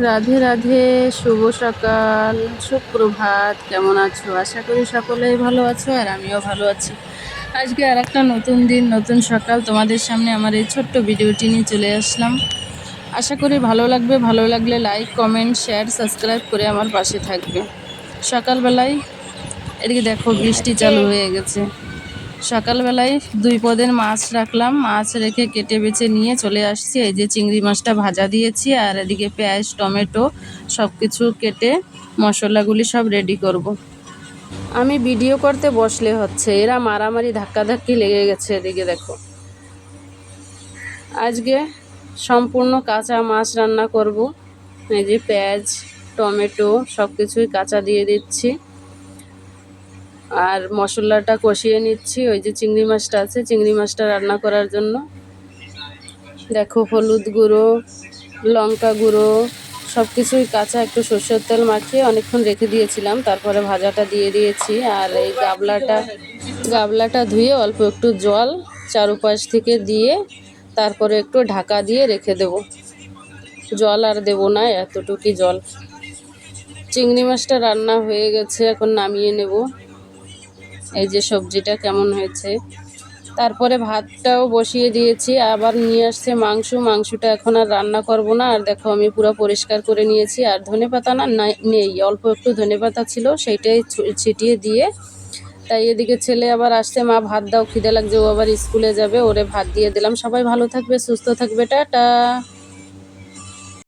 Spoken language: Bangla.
রাধে রাধে, শুভ সকাল, সুপ্রভাত। কেমন আছো? আশা করি সকলেই ভালো আছো আর আমিও ভালো আছি। আজকে আর একটা নতুন দিন, নতুন সকাল, তোমাদের সামনে আমার এই ছোট্ট ভিডিওটি নিয়ে চলে আসলাম। আশা করি ভালো লাগবে। ভালো লাগলে লাইক, কমেন্ট, শেয়ার, সাবস্ক্রাইব করে আমার পাশে থাকবে। সকালবেলায় এদিকে দেখো বৃষ্টি চালু হয়ে গেছে। সকালবেলায় 2 পদের মাছ রাখলাম, মাছ রেখে কেটে বেছে নিয়ে চলে আসছি। এই যে চিংড়ি মাছটা ভাজা দিয়েছি আর এদিকে পেঁয়াজ, টমেটো সব কিছু কেটে মশলাগুলি সব রেডি করব। আমি ভিডিও করতে বসলে হচ্ছে এরা মারামারি ধাক্কাধাক্কি লেগে গেছে। এদিকে দেখো, আজকে সম্পূর্ণ কাঁচা মাছ রান্না করব। এই যে পেঁয়াজ, টমেটো সব কিছুই কাঁচা দিয়ে দিচ্ছি আর মশলাটা কষিয়ে নিচ্ছি। ওই যে চিংড়ি মাছটা আছে, চিংড়ি মাছটা রান্না করার জন্য দেখো হলুদ গুঁড়ো, লঙ্কা গুঁড়ো সব কিছুই কাঁচা, একটু সরষের তেল মাখিয়ে অনেকক্ষণ রেখে দিয়েছিলাম, তারপরে ভাজাটা দিয়ে দিয়েছি। আর এই গাবলাটা ধুয়ে অল্প একটু জল চারুপাশ থেকে দিয়ে তারপরে একটু ঢাকা দিয়ে রেখে দেব। জল আর দেব না, এতটুকুই জল। চিংড়ি মাছটা রান্না হয়ে গেছে, এখন নামিয়ে নেব। এই যে সবজিটা কেমন হয়েছে। তারপরে ভাতটাও বসিয়ে দিয়েছি, আবার নিয়ে আসছে মাংসটা এখন আর রান্না করব না। আর দেখো আমি পুরো পরিষ্কার করে নিয়েছি। আর ধনেপাতা নেই, অল্প একটু ধনেপাতা ছিল, সেইটাই ছিটিয়ে দিয়ে তাই এদিকে ছেলে আবার আসছে, মা ভাত দাও, খিদে লাগছে, ও আবার স্কুলে যাবে, ওরে ভাত দিয়ে দিলাম। সবাই ভালো থাকবে, সুস্থ থাকবে, টাটা।